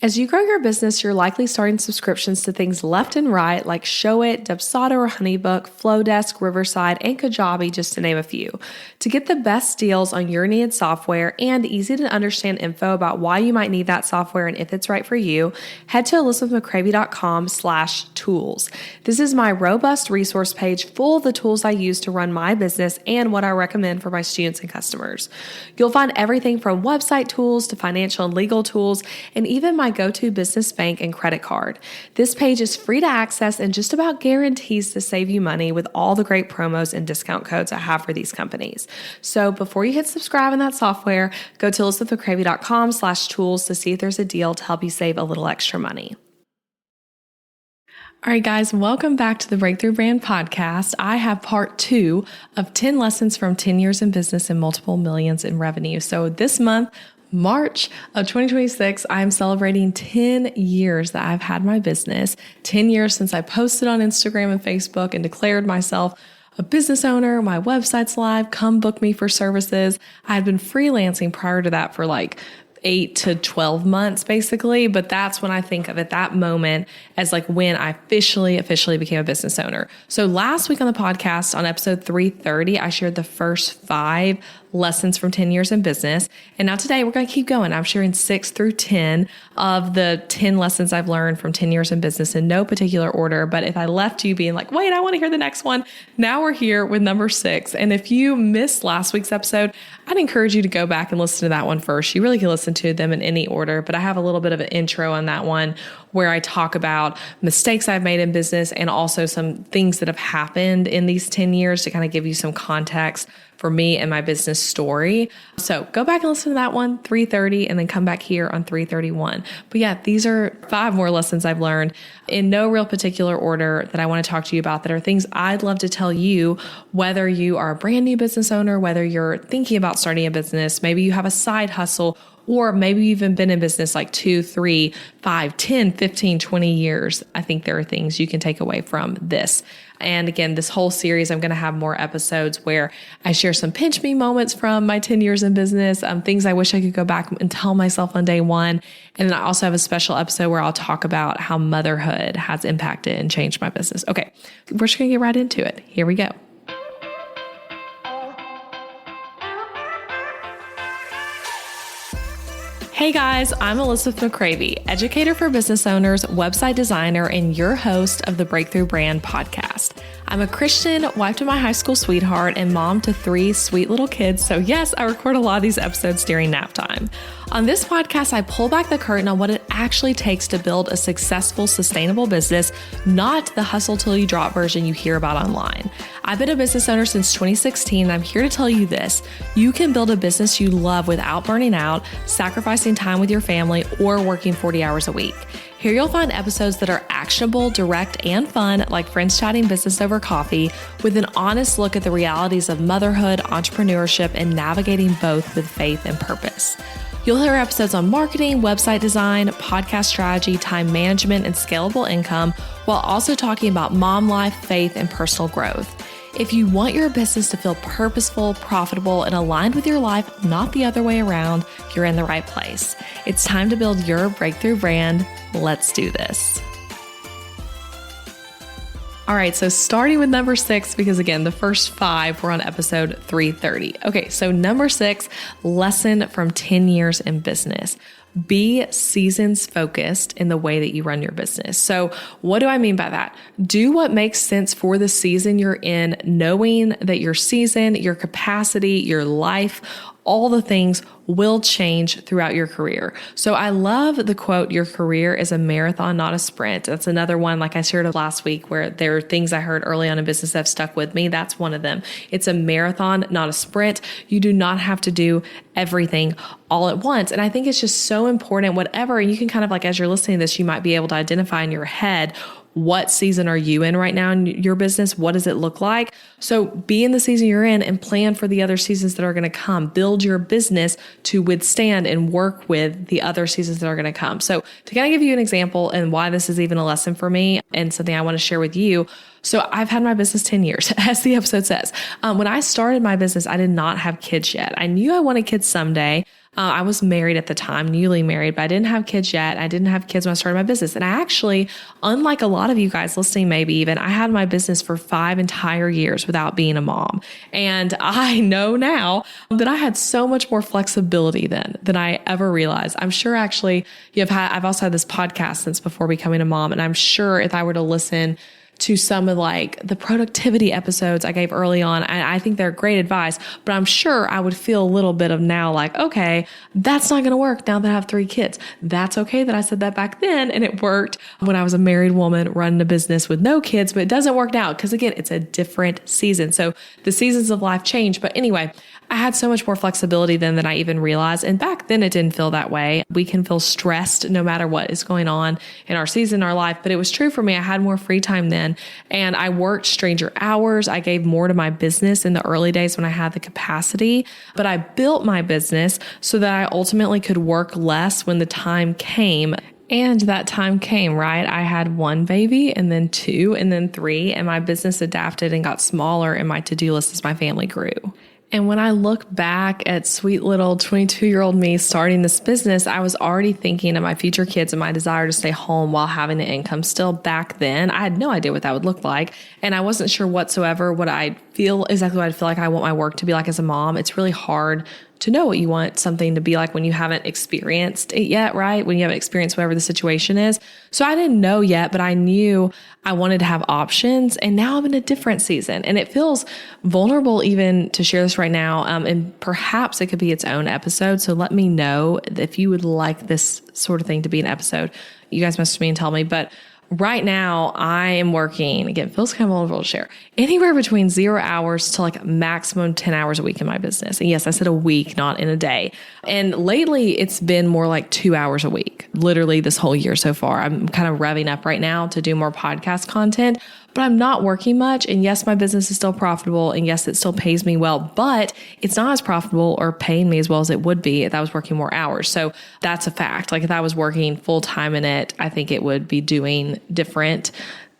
As you grow your business, you're likely starting subscriptions to things left and right like Showit, Dubsado or Honeybook, Flowdesk, Riverside, and Kajabi, just to name a few. To get the best deals on your needed software and easy to understand info about why you might need that software and if it's right for you, head to elizabethmccravey.com/tools. This is my robust resource page full of the tools I use to run my business and what I recommend for my students and customers. You'll find everything from website tools to financial and legal tools, and even my go-to business bank and credit card. This page is free to access and just about guarantees to save you money with all the great promos and discount codes I have for these companies. So before you hit subscribe in that software, go to elizabethmccravey.com/tools to see if there's a deal to help you save a little extra money. All right, guys, welcome back to the Breakthrough Brand Podcast. I have part 2 of 10 lessons from 10 years in business and multiple millions in revenue. So this month, March of 2026, I'm celebrating 10 years that I've had my business, 10 years since I posted on Instagram and Facebook and declared myself a business owner. My website's live. Come book me for services. I had been freelancing prior to that for like 8 to 12 months basically. But that's when I think of at that moment as like when I officially became a business owner. So last week on the podcast on episode 330, I shared the first 5 lessons from 10 years in business. And now today we're going to keep going. I'm sharing 6 through 10 of the 10 lessons I've learned from 10 years in business in no particular order. But if I left you being like, wait, I want to hear the next one. Now we're here with number 6. And if you missed last week's episode, I'd encourage you to go back and listen to that one first. You really can listen to them in any order, but I have a little bit of an intro on that one where I talk about mistakes I've made in business and also some things that have happened in these 10 years to kind of give you some context for me and my business story. So go back and listen to that one, 330, and then come back here on 331. But yeah, these are 5 more lessons I've learned in no real particular order that I want to talk to you about that are things I'd love to tell you, whether you are a brand new business owner, whether you're thinking about starting a business, maybe you have a side hustle, or maybe you've even been in business like 2, 3, 5, 10, 15, 20 years. I think there are things you can take away from this. And again, this whole series, I'm going to have more episodes where I share some pinch me moments from my 10 years in business, things I wish I could go back and tell myself on day one. And then I also have a special episode where I'll talk about how motherhood has impacted and changed my business. Okay, we're just going to get right into it. Here we go. Hey guys, I'm Elizabeth McCravey, educator for business owners, website designer, and your host of the Breakthrough Brand Podcast. I'm a Christian, wife to my high school sweetheart, and mom to 3 sweet little kids. So yes, I record a lot of these episodes during nap time. On this podcast, I pull back the curtain on what it actually takes to build a successful, sustainable business, not the hustle till you drop version you hear about online. I've been a business owner since 2016, and I'm here to tell you this. You can build a business you love without burning out, sacrificing time with your family, or working 40 hours a week. Here you'll find episodes that are actionable, direct, and fun, like friends chatting business over coffee, with an honest look at the realities of motherhood, entrepreneurship, and navigating both with faith and purpose. You'll hear episodes on marketing, website design, podcast strategy, time management, and scalable income, while also talking about mom life, faith, and personal growth. If you want your business to feel purposeful, profitable, and aligned with your life, not the other way around, you're in the right place. It's time to build your breakthrough brand. Let's do this. All right, so starting with number 6, because again, the first 5 were on episode 330. Okay, so number 6, lesson from 10 years in business. Be seasons focused in the way that you run your business. So what do I mean by that? Do what makes sense for the season you're in, knowing that your season, your capacity, your life, all the things will change throughout your career. So I love the quote, your career is a marathon, not a sprint. That's another one, like I shared last week, where there are things I heard early on in business that have stuck with me. That's one of them. It's a marathon, not a sprint. You do not have to do everything all at once. And I think it's just so important, whatever, you can kind of like, as you're listening to this, you might be able to identify in your head, what season are you in right now in your business? What does it look like? So be in the season you're in and plan for the other seasons that are going to come. Build your business to withstand and work with the other seasons that are going to come. So to kind of give you an example and why this is even a lesson for me and something I want to share with you. So I've had my business 10 years, as the episode says. When I started my business, I did not have kids yet. I knew I wanted kids someday. I was married at the time, newly married, but I didn't have kids yet. I didn't have kids when I started my business. And I actually, unlike a lot of you guys listening, maybe even, I had my business for 5 entire years without being a mom. And I know now that I had so much more flexibility then than I ever realized. I'm sure actually I've also had this podcast since before becoming a mom. And I'm sure if I were to listen to some of like the productivity episodes I gave early on, I think they're great advice, but I'm sure I would feel a little bit of now like, okay, that's not going to work now that I have 3 kids. That's okay that I said that back then and it worked when I was a married woman running a business with no kids, but it doesn't work now because again, it's a different season. So the seasons of life change. But anyway, I had so much more flexibility then than I even realized. And back then it didn't feel that way. We can feel stressed no matter what is going on in our season, our life. But it was true for me. I had more free time then and I worked stranger hours. I gave more to my business in the early days when I had the capacity, but I built my business so that I ultimately could work less when the time came. And that time came, right? I had 1 baby and then 2 and then 3, and my business adapted and got smaller and my to-do list as my family grew. And when I look back at sweet little 22-year-old me starting this business, I was already thinking of my future kids and my desire to stay home while having an income still back then. I had no idea what that would look like. And I wasn't sure whatsoever exactly what I'd feel like I want my work to be like as a mom. It's really hard to know what you want something to be like when you haven't experienced it yet, right? When you haven't experienced whatever the situation is. So I didn't know yet, but I knew I wanted to have options. And now I'm in a different season and it feels vulnerable even to share this right now. And perhaps it could be its own episode. So let me know if you would like this sort of thing to be an episode. You guys message me and tell me, but right now I am working, again, feels kind of vulnerable to share, anywhere between 0 hours to like maximum 10 hours a week in my business. And yes, I said a week, not in a day. And lately it's been more like 2 hours a week, literally this whole year so far. I'm kind of revving up right now to do more podcast content, but I'm not working much. And yes, my business is still profitable. And yes, it still pays me well, but it's not as profitable or paying me as well as it would be if I was working more hours. So that's a fact. Like if I was working full time in it, I think it would be doing different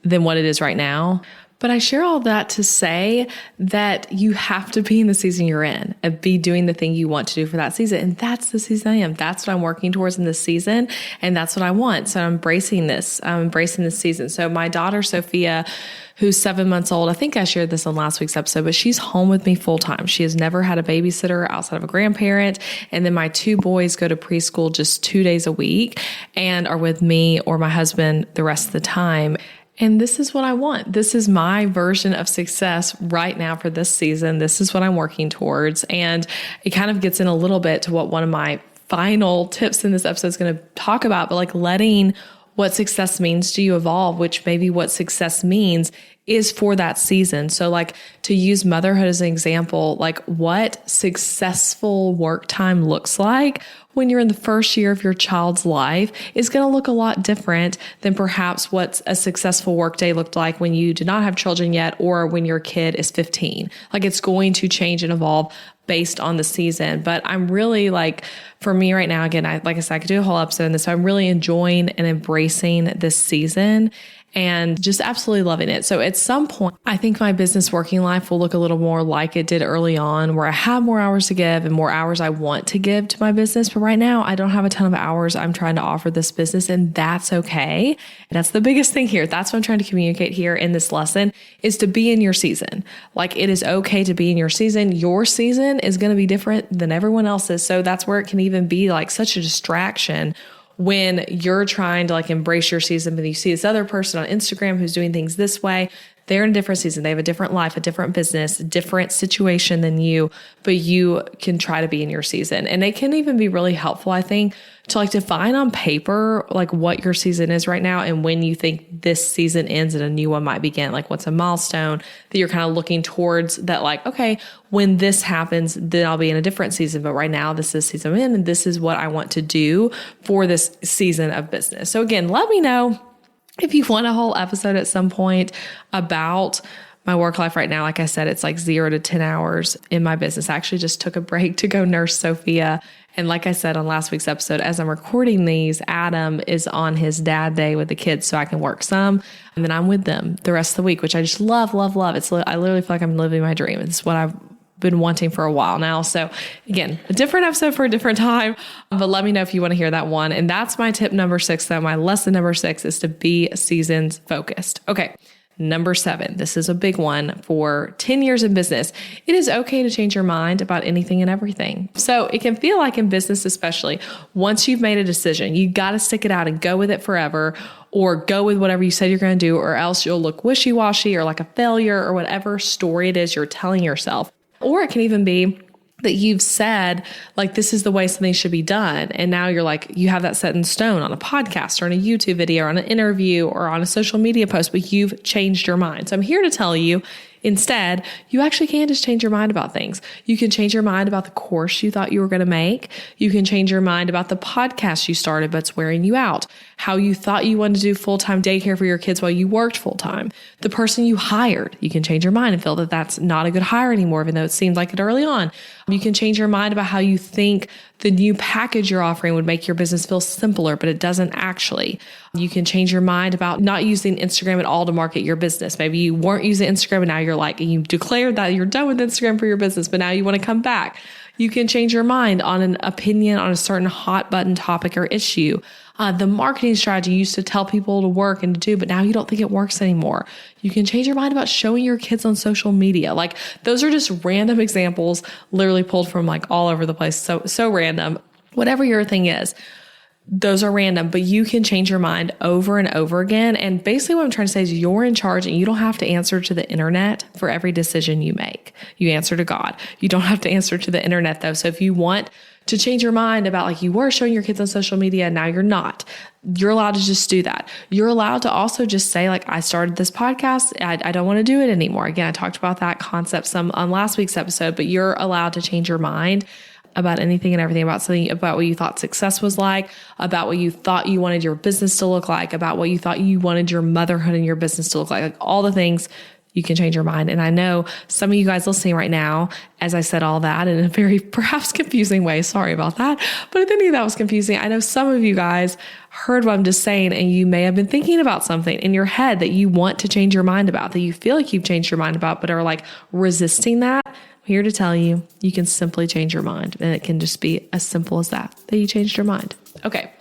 than what it is right now. But I share all that to say that you have to be in the season you're in and be doing the thing you want to do for that season. And that's the season I am. That's what I'm working towards in this season. And that's what I want. So I'm embracing this. I'm embracing this season. So my daughter, Sophia, who's 7 months old, I think I shared this on last week's episode, but she's home with me full time. She has never had a babysitter outside of a grandparent. And then my 2 boys go to preschool just 2 days a week and are with me or my husband the rest of the time. And this is what I want. This is my version of success right now for this season. This is what I'm working towards. And it kind of gets in a little bit to what one of my final tips in this episode is going to talk about, but like letting what success means to you evolve, which maybe what success means is for that season. So like to use motherhood as an example, like what successful work time looks like when you're in the first year of your child's life is going to look a lot different than perhaps what a successful work day looked like when you did not have children yet or when your kid is 15. Like it's going to change and evolve based on the season. But I'm really like, for me right now, again, like I said, I could do a whole episode on this. So I'm really enjoying and embracing this season and just absolutely loving it. So at some point, I think my business working life will look a little more like it did early on, where I have more hours to give and more hours I want to give to my business. But right now, I don't have a ton of hours I'm trying to offer this business, and that's okay. And that's the biggest thing here. That's what I'm trying to communicate here in this lesson is to be in your season. Like it is okay to be in your season. Your season is going to be different than everyone else's. So that's where it can even be like such a distraction when you're trying to like embrace your season, but you see this other person on Instagram who's doing things this way. They're in a different season. They have a different life, a different business, different situation than you, but you can try to be in your season. And it can even be really helpful, I think, to like define on paper, like what your season is right now and when you think this season ends and a new one might begin. Like what's a milestone that you're kind of looking towards that like, okay, when this happens, then I'll be in a different season. But right now, this is season I'm in and this is what I want to do for this season of business. So again, let me know if you want a whole episode at some point about my work life right now. Like I said, it's like 0 to 10 hours in my business. I actually just took a break to go nurse Sophia. And like I said on last week's episode, as I'm recording these, Adam is on his dad day with the kids so I can work some. And then I'm with them the rest of the week, which I just love, love, love. I literally feel like I'm living my dream. It's what I've been wanting for a while now. So again, a different episode for a different time, but let me know if you want to hear that one. And that's my tip number 6, though. My lesson number 6 is to be seasons focused. Okay. Number 7, this is a big one for 10 years in business. It is okay to change your mind about anything and everything. So it can feel like in business, especially once you've made a decision, you got to stick it out and go with it forever, or go with whatever you said you're going to do, or else you'll look wishy-washy or like a failure or whatever story it is you're telling yourself. Or it can even be that you've said, like, this is the way something should be done. And now you're like, you have that set in stone on a podcast or on a YouTube video or on an interview or on a social media post, but you've changed your mind. So I'm here to tell you, instead, you actually can just change your mind about things. You can change your mind about the course you thought you were going to make. You can change your mind about the podcast you started, but it's wearing you out. How you thought you wanted to do full-time daycare for your kids while you worked full-time. The person you hired, you can change your mind and feel that that's not a good hire anymore, even though it seemed like it early on. You can change your mind about how you think the new package you're offering would make your business feel simpler, but it doesn't actually. You can change your mind about not using Instagram at all to market your business. Maybe you weren't using Instagram and now you're like, you declared that you're done with Instagram for your business, but now you want to come back. You can change your mind on an opinion on a certain hot button topic or issue. The marketing strategy you used to tell people to work and to do, but now you don't think it works anymore. You can change your mind about showing your kids on social media. Like, those are just random examples, literally pulled from like all over the place. So random. Whatever your thing is, those are random, but you can change your mind over and over again. And basically what I'm trying to say is you're in charge and you don't have to answer to the internet for every decision you make. You answer to God. You don't have to answer to the internet though. So if you want to change your mind about, like, you were showing your kids on social media and now you're not, you're allowed to just do that. You're allowed to also just say, like, I started this podcast. I don't want to do it anymore. Again, I talked about that concept some on last week's episode, but you're allowed to change your mind about anything and everything, about something, about what you thought success was like, about what you thought you wanted your business to look like, about what you thought you wanted your motherhood and your business to look like all the things. You can change your mind. And I know some of you guys listening right now, as I said all that in a very perhaps confusing way, sorry about that, but if any of that was confusing, I know some of you guys heard what I'm just saying, and you may have been thinking about something in your head that you want to change your mind about, that you feel like you've changed your mind about, but are like resisting that. I'm here to tell you, you can simply change your mind, and it can just be as simple as that you changed your mind. Okay.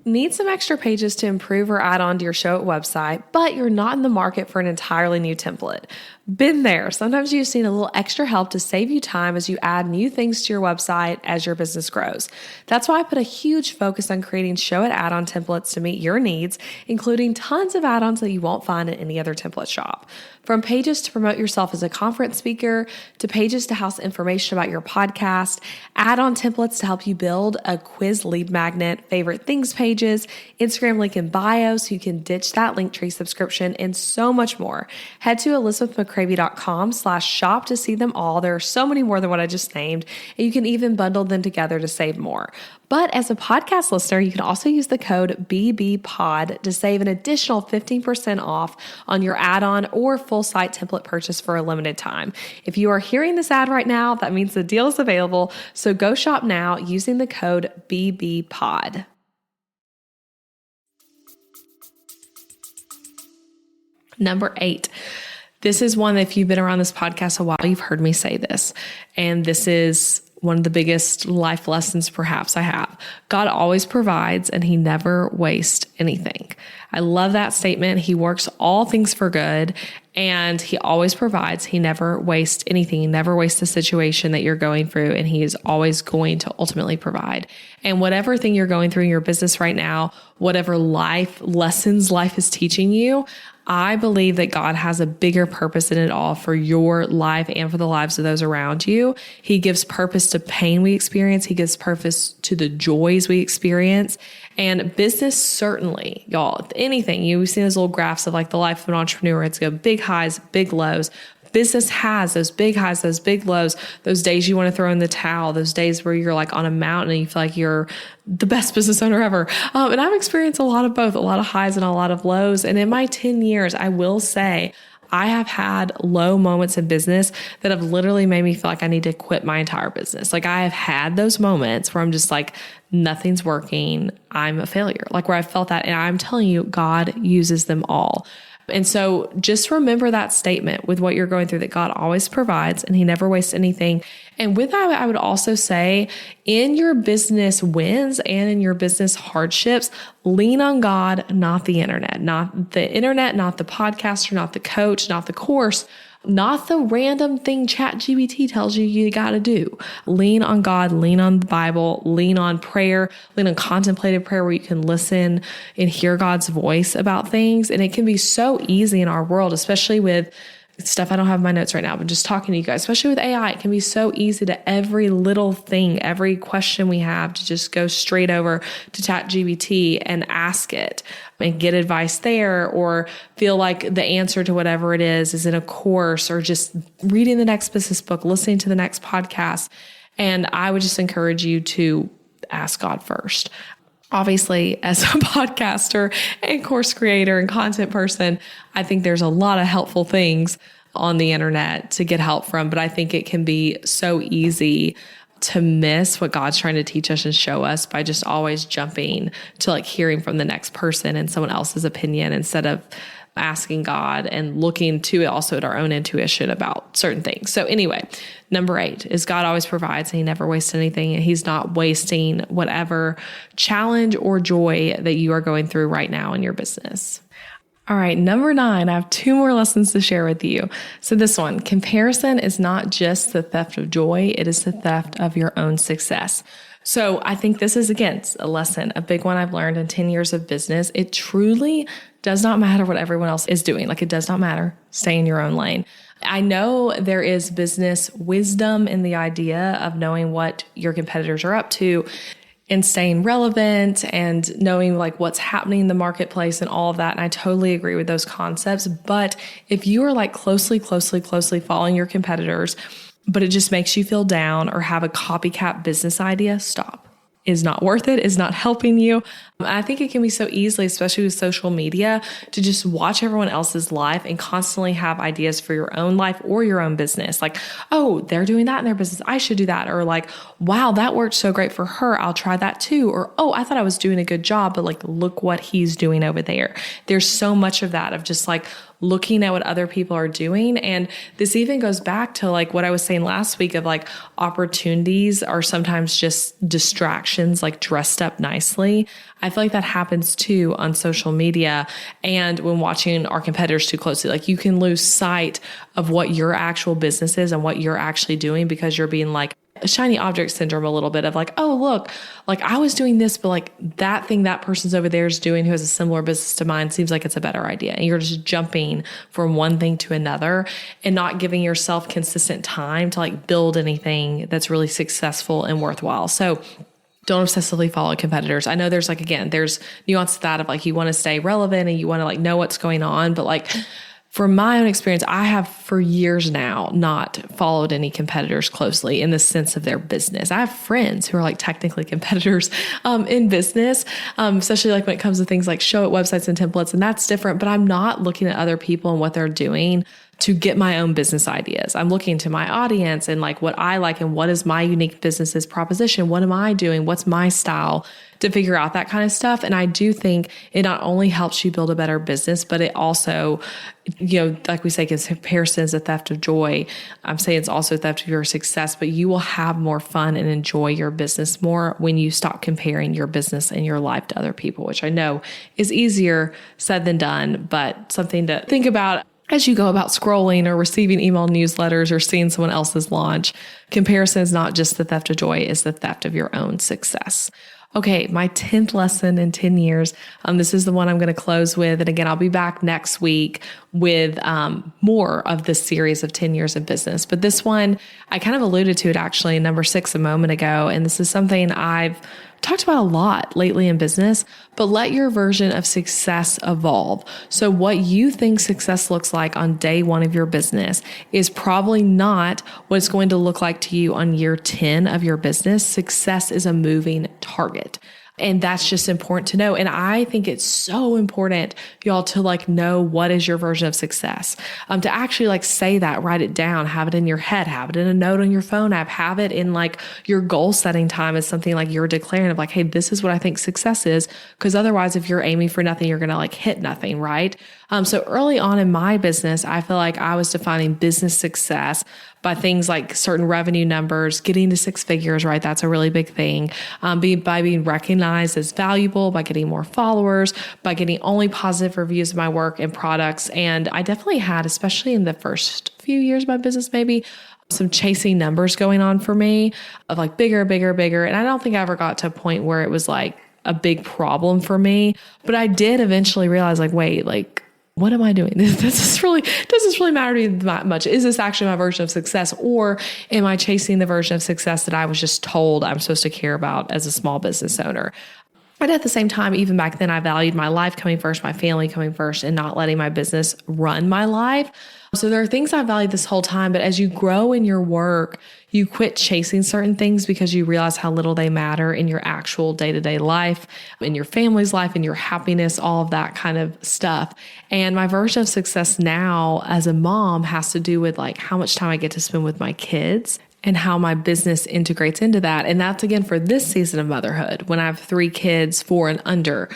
Need some extra pages to improve or add on to your Show It website, but you're not in the market for an entirely new template. Been there. Sometimes you just need a little extra help to save you time as you add new things to your website as your business grows. That's why I put a huge focus on creating Show It add-on templates to meet your needs, including tons of add-ons that you won't find in any other template shop. From pages to promote yourself as a conference speaker, to pages to house information about your podcast, add-on templates to help you build a quiz lead magnet, favorite things pages, Instagram link in bio so you can ditch that Linktree subscription, and so much more. Head to elizabethmccravey.com/shop to see them all. There are so many more than what I just named, and you can even bundle them together to save more. But as a podcast listener, you can also use the code BBPOD to save an additional 15% off on your add-on or full site template purchase for a limited time. If you are hearing this ad right now, that means the deal is available. So go shop now using the code BBPOD. Number 8. This is one that if you've been around this podcast a while, you've heard me say this. And this is one of the biggest life lessons perhaps I have. God always provides and he never wastes anything. I love that statement. He works all things for good and he always provides. He never wastes anything. He never wastes a situation that you're going through, and he is always going to ultimately provide. And whatever thing you're going through in your business right now, whatever life lessons life is teaching you, I believe that God has a bigger purpose in it all for your life and for the lives of those around you. He gives purpose to pain we experience. He gives purpose to the joys we experience. And business, certainly, y'all, anything, you've seen those little graphs of like the life of an entrepreneur. It's got big highs, big lows. Business has those big highs, those big lows, those days you want to throw in the towel, those days where you're like on a mountain and you feel like you're the best business owner ever. And I've experienced a lot of both, a lot of highs and a lot of lows. And in my 10 years, I will say I have had low moments in business that have literally made me feel like I need to quit my entire business. Like I have had those moments where I'm just like, nothing's working. I'm a failure. Like where I felt that. And I'm telling you, God uses them all. And so just remember that statement with what you're going through, that God always provides and he never wastes anything. And with that, I would also say in your business wins and in your business hardships, lean on God, not the internet, not the podcaster, not the coach, not the course, not the random thing ChatGPT tells you got to do. Lean on God, lean on the Bible, lean on prayer, lean on contemplative prayer where you can listen and hear God's voice about things. And it can be so easy in our world, especially with stuff. I don't have my notes right now, but just talking to you guys, especially with AI, it can be so easy to every little thing, every question we have to just go straight over to ChatGPT and ask it and get advice there, or feel like the answer to whatever it is in a course, or just reading the next business book, listening to the next podcast. And I would just encourage you to ask God first. Obviously, as a podcaster and course creator and content person, I think there's a lot of helpful things on the internet to get help from, but I think it can be so easy to miss what God's trying to teach us and show us by just always jumping to like hearing from the next person and someone else's opinion instead of asking God and looking to it also at our own intuition about certain things. So anyway, number 8 is God always provides and he never wastes anything, and he's not wasting whatever challenge or joy that you are going through right now in your business. All right, number 9, I have 2 more lessons to share with you. So this one, comparison is not just the theft of joy, it is the theft of your own success. So I think this is, again, a lesson, a big one I've learned in 10 years of business. It truly does not matter what everyone else is doing. Like, it does not matter. Stay in your own lane. I know there is business wisdom in the idea of knowing what your competitors are up to and staying relevant and knowing like what's happening in the marketplace and all of that. And I totally agree with those concepts. But if you are like closely following your competitors, but it just makes you feel down or have a copycat business idea, stop. Is not worth it, is not helping you. I think it can be so easily, especially with social media, to just watch everyone else's life and constantly have ideas for your own life or your own business. Like, oh, they're doing that in their business, I should do that. Or like, wow, that worked so great for her, I'll try that too. Or, oh, I thought I was doing a good job, but like, look what he's doing over there. There's so much of that, of just like looking at what other people are doing. And this even goes back to like what I was saying last week of like opportunities are sometimes just distractions, like dressed up nicely. I feel like that happens too on social media and when watching our competitors too closely. Like, you can lose sight of what your actual business is and what you're actually doing because you're being like a shiny object syndrome a little bit of like, oh, look, like I was doing this, but like that thing that person's over there is doing who has a similar business to mine seems like it's a better idea. And you're just jumping from one thing to another and not giving yourself consistent time to like build anything that's really successful and worthwhile. So don't obsessively follow competitors. I know there's like, again, there's nuance to that of like, you want to stay relevant and you want to like know what's going on, but like, from my own experience, I have for years now not followed any competitors closely in the sense of their business. I have friends who are like technically competitors in business, especially like when it comes to things like show it websites and templates, and that's different. But I'm not looking at other people and what they're doing to get my own business ideas. I'm looking to my audience and like what I like and what is my unique business's proposition. What am I doing? What's my style? To figure out that kind of stuff. And I do think it not only helps you build a better business, but it also, you know, like we say, comparison is a theft of joy. I'm saying it's also a theft of your success, but you will have more fun and enjoy your business more when you stop comparing your business and your life to other people, which I know is easier said than done, but something to think about as you go about scrolling or receiving email newsletters or seeing someone else's launch. Comparison is not just the theft of joy, it's the theft of your own success. Okay, my 10th lesson in 10 years. This is the one I'm going to close with. And again, I'll be back next week with more of this series of 10 years of business. But this one, I kind of alluded to it actually in number 6 a moment ago. And this is something I've talked about a lot lately in business, but let your version of success evolve. So what you think success looks like on day 1 of your business is probably not what it's going to look like to you on year 10 of your business. Success is a moving target. And that's just important to know. And I think it's so important, y'all, to like know what is your version of success. To actually like say that, write it down, have it in your head, have it in a note on your phone app, have it in like your goal setting time as something like you're declaring of like, hey, this is what I think success is. Because otherwise, if you're aiming for nothing, you're going to like hit nothing, right? So early on in my business, I feel like I was defining business success by things like certain revenue numbers, getting to 6 figures, right? That's a really big thing. By being recognized as valuable, by getting more followers, by getting only positive reviews of my work and products. And I definitely had, especially in the first few years of my business, maybe some chasing numbers going on for me of like bigger, bigger, bigger. And I don't think I ever got to a point where it was like a big problem for me, but I did eventually realize like, wait, like, what am I doing? Does this really matter to me that much? Is this actually my version of success? Or am I chasing the version of success that I was just told I'm supposed to care about as a small business owner? But at the same time, even back then, I valued my life coming first, my family coming first, and not letting my business run my life. So there are things I valued this whole time, but as you grow in your work, you quit chasing certain things because you realize how little they matter in your actual day-to-day life, in your family's life, in your happiness, all of that kind of stuff. And my version of success now as a mom has to do with like how much time I get to spend with my kids and how my business integrates into that. And that's again for this season of motherhood when I have 3 kids, 4 and under,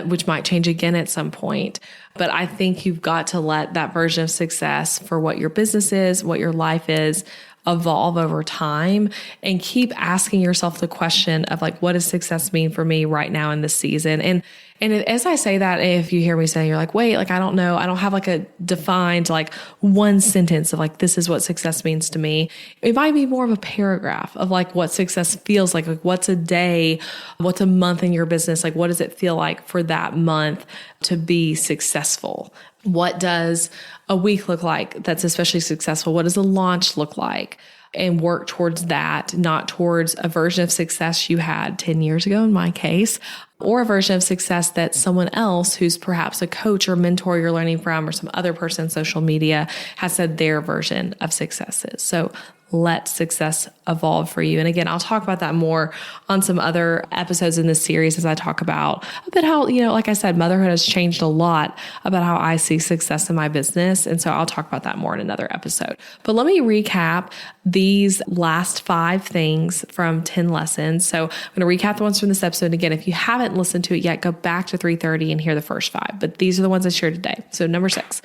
which might change again at some point. But I think you've got to let that version of success for what your business is, what your life is, evolve over time, and keep asking yourself the question of like, what does success mean for me right now in this season? And as I say that, if you hear me say, you're like, wait, like, I don't know. I don't have like a defined, like one sentence of like, this is what success means to me. It might be more of a paragraph of like what success feels like what's a day, what's a month in your business? Like, what does it feel like for that month to be successful? What does a week look like that's especially successful? What does a launch look like? And work towards that, not towards a version of success you had 10 years ago in my case, or a version of success that someone else who's perhaps a coach or mentor you're learning from or some other person on social media has said their version of success is. So let success evolve for you. And again, I'll talk about that more on some other episodes in this series as I talk about a bit how, like I said, motherhood has changed a lot about how I see success in my business. And so I'll talk about that more in another episode. But let me recap these last 5 things from 10 lessons. So I'm going to recap the ones from this episode. Again, if you haven't listened to it yet, go back to 330 and hear the first 5. But these are the ones I shared today. So number 6.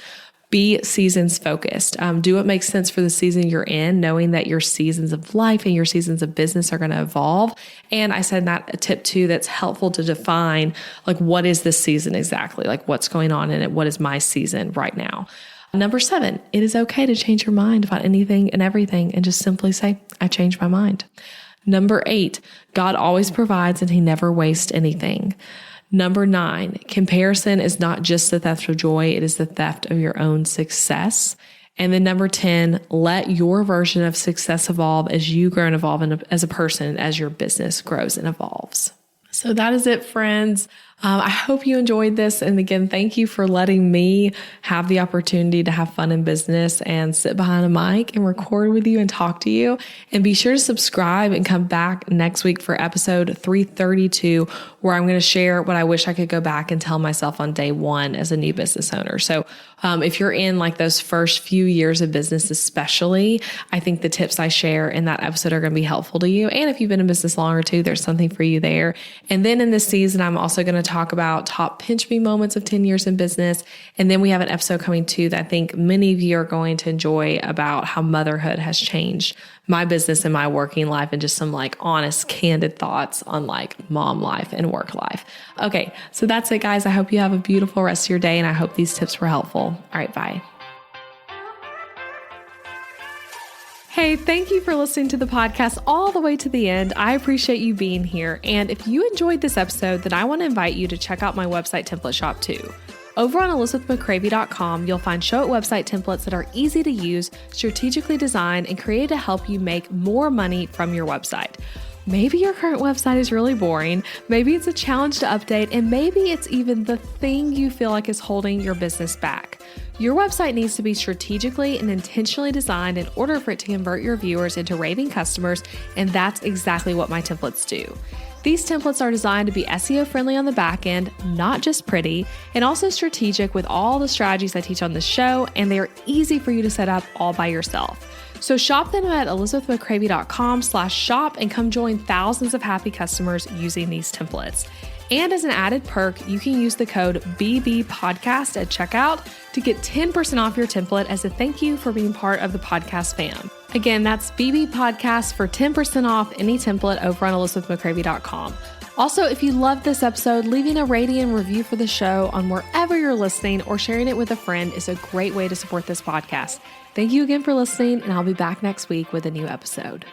Be seasons focused. Do what makes sense for the season you're in, knowing that your seasons of life and your seasons of business are going to evolve. And I said that a tip too, that's helpful to define like, what is this season exactly? Like what's going on in it? What is my season right now? Number 7, it is okay to change your mind about anything and everything and just simply say, I changed my mind. Number 8, God always provides and he never wastes anything. Number 9, comparison is not just the theft of joy, it is the theft of your own success. And then number 10, let your version of success evolve as you grow and evolve as a person, as your business grows and evolves. So that is it, friends. I hope you enjoyed this. And again, thank you for letting me have the opportunity to have fun in business and sit behind a mic and record with you and talk to you. And be sure to subscribe and come back next week for episode 332, where I'm going to share what I wish I could go back and tell myself on day 1 as a new business owner. So if you're in like those first few years of business, especially, I think the tips I share in that episode are going to be helpful to you. And if you've been in business longer too, there's something for you there. And then in this season, I'm also going to talk about top pinch me moments of 10 years in business. And then we have an episode coming too that I think many of you are going to enjoy about how motherhood has changed my business and my working life, and just some like honest, candid thoughts on like mom life and work life. Okay, so that's it, guys. I hope you have a beautiful rest of your day, and I hope these tips were helpful. All right, bye. Hey, thank you for listening to the podcast all the way to the end. I appreciate you being here. And if you enjoyed this episode, then I want to invite you to check out my website template shop too. Over on ElizabethMcCravey.com, you'll find Show It website templates that are easy to use, strategically designed, and created to help you make more money from your website. Maybe your current website is really boring. Maybe it's a challenge to update, and maybe it's even the thing you feel like is holding your business back. Your website needs to be strategically and intentionally designed in order for it to convert your viewers into raving customers, and that's exactly what my templates do. These templates are designed to be SEO friendly on the back end, not just pretty, and also strategic with all the strategies I teach on the show, and they are easy for you to set up all by yourself. So shop them at elizabethmccravey.com/shop and come join thousands of happy customers using these templates. And as an added perk, you can use the code BBPodcast at checkout to get 10% off your template as a thank you for being part of the podcast fam. Again, that's BB Podcast for 10% off any template over on elizabethmccravey.com. Also, if you loved this episode, leaving a rating and review for the show on wherever you're listening or sharing it with a friend is a great way to support this podcast. Thank you again for listening, and I'll be back next week with a new episode.